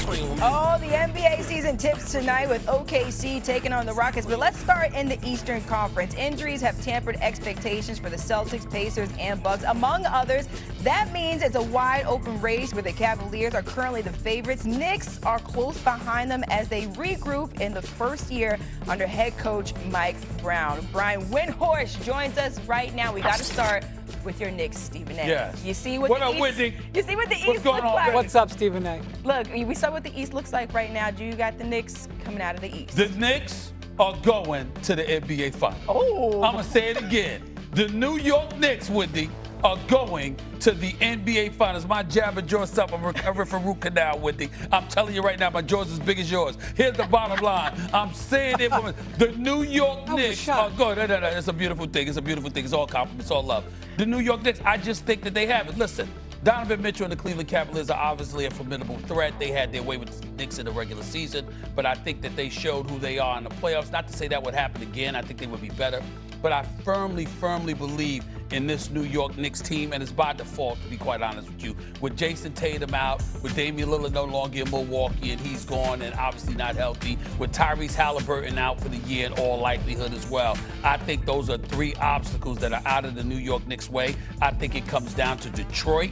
Oh, the NBA season tips tonight with OKC taking on the Rockets. But let's start in the Eastern Conference. Injuries have tampered expectations for the Celtics, Pacers, and Bucks, among others. That means it's a wide open race where the Cavaliers are currently the favorites. Knicks are close behind them as they regroup in the first year under head coach Mike Brown. Brian Windhorst joins us right now. We got to start with your Knicks, Stephen A. Yes. You see what What the up, East, Whitney? You see what the What's East going looks on, like? baby? What's up, Stephen A? Look, we saw what the East looks like right now. Do you got the Knicks coming out of the East? The Knicks are going to the NBA Finals. Oh. I'm going to say it again. The New York Knicks, Whitney, are going to the NBA Finals. My jabber jaw's up. I'm recovering from root canal, Whitney. I'm telling you right now, my jaw's as big as yours. Here's the bottom line. I'm saying it. The New York Knicks are going. No. It's a beautiful thing. It's a beautiful thing. It's all compliments, all love. The New York Knicks, I just think that they have it. Listen, Donovan Mitchell and the Cleveland Cavaliers are obviously a formidable threat. They had their way with the Knicks in the regular season, but I think that they showed who they are in the playoffs. Not to say that would happen again. I think they would be better. But I firmly believe in this New York Knicks team, and it's by default, to be quite honest with you. With Jason Tatum out, with Damian Lillard no longer in Milwaukee, and he's gone and obviously not healthy, with Tyrese Halliburton out for the year in all likelihood as well. I think those are three obstacles that are out of the New York Knicks' way. I think it comes down to Detroit,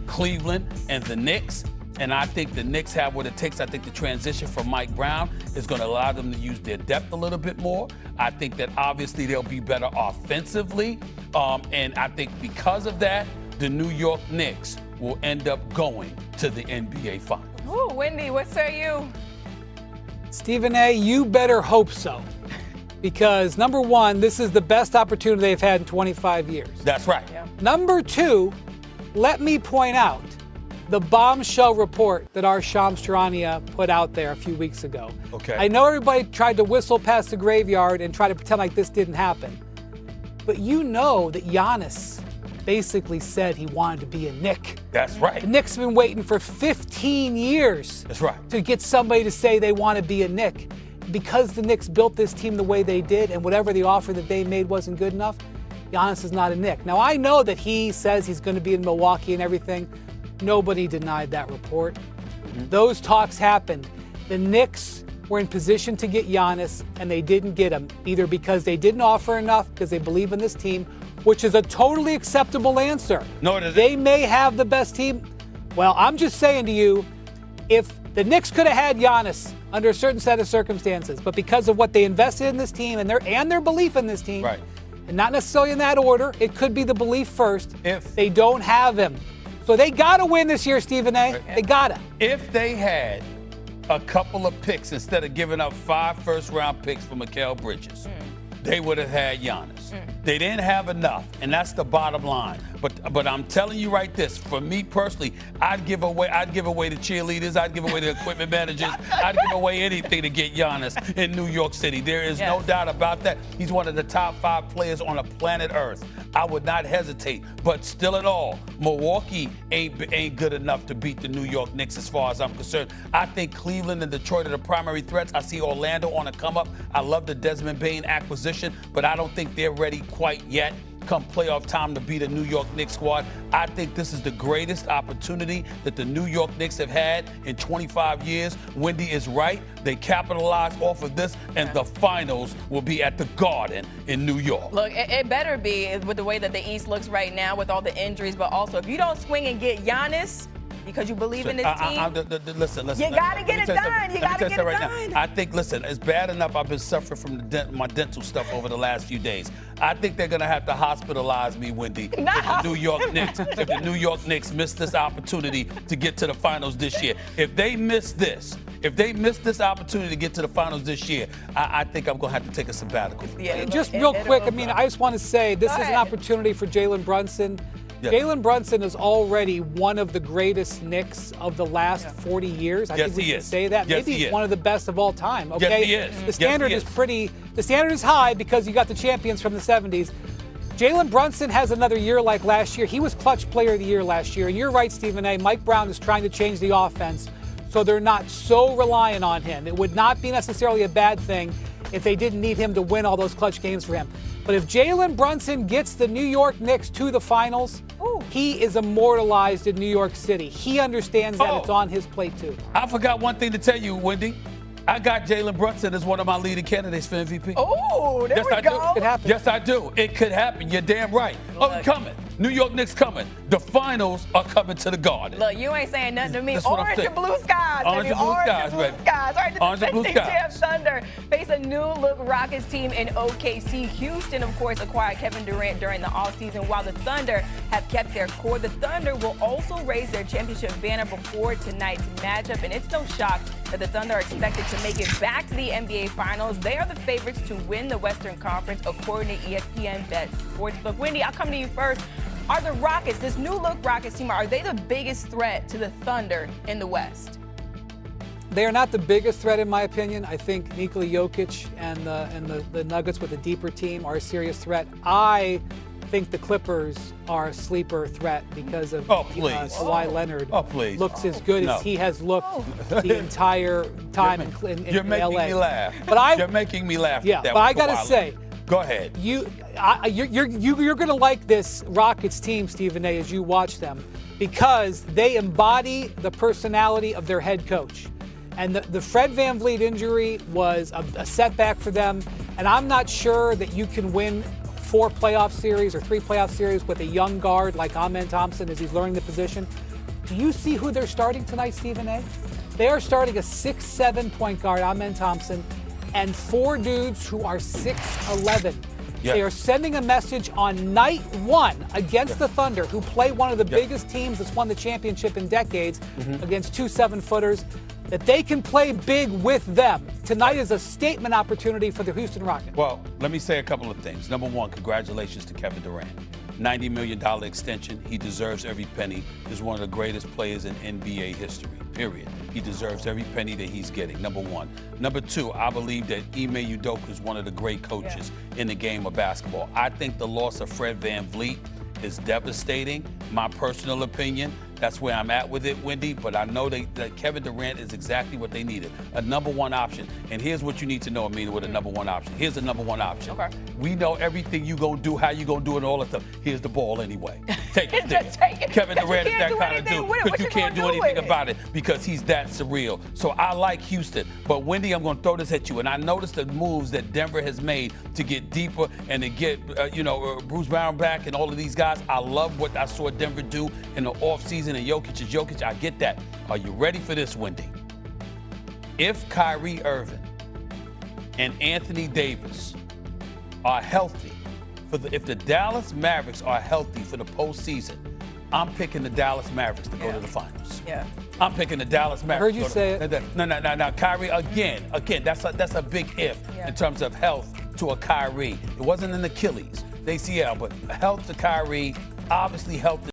Cleveland, and the Knicks. And I think the Knicks have what it takes. I think the transition from Mike Brown is going to allow them to use their depth a little bit more. I think that obviously they'll be better offensively. And I think because of that, the New York Knicks will end up going to the NBA Finals. Ooh, Wendy, what say you? Stephen A., you better hope so. Because, number one, this is the best opportunity they've had in 25 years. That's right. Yeah. Number two, let me point out the bombshell report that our Shams Charania put out there a few weeks ago. Okay. I know everybody tried to whistle past the graveyard and try to pretend like this didn't happen. But you know that Giannis basically said he wanted to be a Knick. That's right. The Knicks have been waiting for 15 years That's right. to get somebody to say they want to be a Knick. Because the Knicks built this team the way they did and whatever the offer that they made wasn't good enough, Giannis is not a Knick. Now, I know that he says he's going to be in Milwaukee and everything. Nobody denied that report. Mm-hmm. Those talks happened. The Knicks were in position to get Giannis, and they didn't get him, either because they didn't offer enough, because they believe in this team, which is a totally acceptable answer. No, it isn't. They may have the best team. Well, I'm just saying to you, if the Knicks could have had Giannis under a certain set of circumstances, but because of what they invested in this team and their belief in this team, Right. and not necessarily in that order, it could be the belief first. If They don't have him. So they got to win this year, Stephen A. Right. They got to. If they had a couple of picks instead of giving up 5 first-round picks for Mikal Bridges, they would have had Giannis. They didn't have enough, and that's the bottom line. But I'm telling you right this, for me personally, I'd give away the cheerleaders, I'd give away the equipment managers, I'd give away anything to get Giannis in New York City. There is no doubt about that. He's one of the top 5 players on the planet Earth. I would not hesitate. But still at all, Milwaukee ain't good enough to beat the New York Knicks as far as I'm concerned. I think Cleveland and Detroit are the primary threats. I see Orlando on a come up. I love the Desmond Bane acquisition, but I don't think they're ready quite yet come playoff time to beat a New York Knicks squad. I think this is the greatest opportunity that the New York Knicks have had in 25 years. Wendy is right. They capitalize off of this, and the finals will be at the Garden in New York. Look, it better be with the way that the East looks right now with all the injuries, but also if you don't swing and get Giannis because you believe in this team, listen. you got to get it done. You got to get it done. I think, listen, it's bad enough I've been suffering from my dental stuff over the last few days. I think they're going to have to hospitalize me, Wendy, if the New York Knicks miss this opportunity to get to the finals this year. If they miss this opportunity to get to the finals this year, I think I'm going to have to take a sabbatical. Yeah, Just real quick, I just want to say this is an opportunity for Jalen Brunson. Yeah. Jalen Brunson is already one of the greatest Knicks of the last 40 years. I think we can say that. Yes, Maybe he is. one of the best of all time. Okay? Yes, he is. The standard Yes, he is. the standard is high because you got the champions from the 70s. Jalen Brunson has another year like last year. He was clutch player of the year last year. And you're right, Stephen A. Mike Brown is trying to change the offense so they're not so reliant on him. It would not be necessarily a bad thing if they didn't need him to win all those clutch games for him. But if Jalen Brunson gets the New York Knicks to the finals, He is immortalized in New York City. He understands that it's on his plate, too. I forgot one thing to tell you, Wendy. I got Jalen Brunson as one of my leading candidates for MVP. Oh, there we go. It could happen. Yes, I do. It could happen. You're damn right. Look. Coming. New York Knicks coming. The finals are coming to the Garden. Look, you ain't saying nothing to me. That's what I'm Orange saying. and blue skies, Orange baby. and blue skies, Orange baby. and blue skies. All right, the Orange and blue defending skies. champs Thunder face a new-look Rockets team in OKC. Houston, of course, acquired Kevin Durant during the offseason. While the Thunder have kept their core, the Thunder will also raise their championship banner before tonight's matchup. And it's no shock that the Thunder are expected to make it back to the NBA Finals. They are the favorites to win the Western Conference, according to ESPN Bet Sportsbook. Wendy, I'll come to you first. Are the Rockets, this new-look Rockets team, are they the biggest threat to the Thunder in the West? They are not the biggest threat, in my opinion. I think Nikola Jokic and the Nuggets with a deeper team are a serious threat. I think the Clippers are a sleeper threat because of Kawhi Leonard. Looks as good as he has looked the entire time in LA. You're making me laugh. You're making me laugh. Yeah, but I got to say, go ahead. You're going to like this Rockets team, Stephen A., as you watch them, because they embody the personality of their head coach. And the Fred VanVleet injury was a setback for them. And I'm not sure that you can win 4 playoff series or 3 playoff series with a young guard like Amen Thompson as he's learning the position. Do you see who they're starting tonight, Stephen A.? They are starting a 6'7" point guard, Amen Thompson, and 4 dudes who are 6'11". Yeah. They are sending a message on night 1 against the Thunder, who play one of the biggest teams that's won the championship in decades, against 2 7-footers, that they can play big with them. Tonight is a statement opportunity for the Houston Rockets. Well, let me say a couple of things. Number one, congratulations to Kevin Durant. $90 million extension. He deserves every penny. He's one of the greatest players in NBA history, period. He deserves every penny that he's getting, number one. Number two, I believe that Ime Udoka is one of the great coaches in the game of basketball. I think the loss of Fred VanVleet is devastating, my personal opinion. That's where I'm at with it, Wendy. But I know that Kevin Durant is exactly what they needed, a number one option. And here's what you need to know, Amina, with a number one option. Here's the number one option. Okay. We know everything you gonna do, how you gonna do it, and all that stuff. Here's the ball anyway. Take it. Just take it. Kevin Durant is that kind of anything dude. with it. Because What you you can't do gonna do anything with it? about it because he's that surreal. So I like Houston. But Wendy, I'm gonna throw this at you. And I noticed the moves that Denver has made to get deeper and to get Bruce Brown back and all of these guys. I love what I saw Denver do in the offseason, and Jokic is Jokic. I get that. Are you ready for this, Wendy? If Kyrie Irving and Anthony Davis are healthy, if the Dallas Mavericks are healthy for the postseason, I'm picking the Dallas Mavericks to go to the finals. Yeah. I'm picking the Dallas Mavericks. I heard you say it. No. Kyrie, again, that's a big if in terms of health to a Kyrie. It wasn't an Achilles, the ACL, but health to Kyrie, obviously health to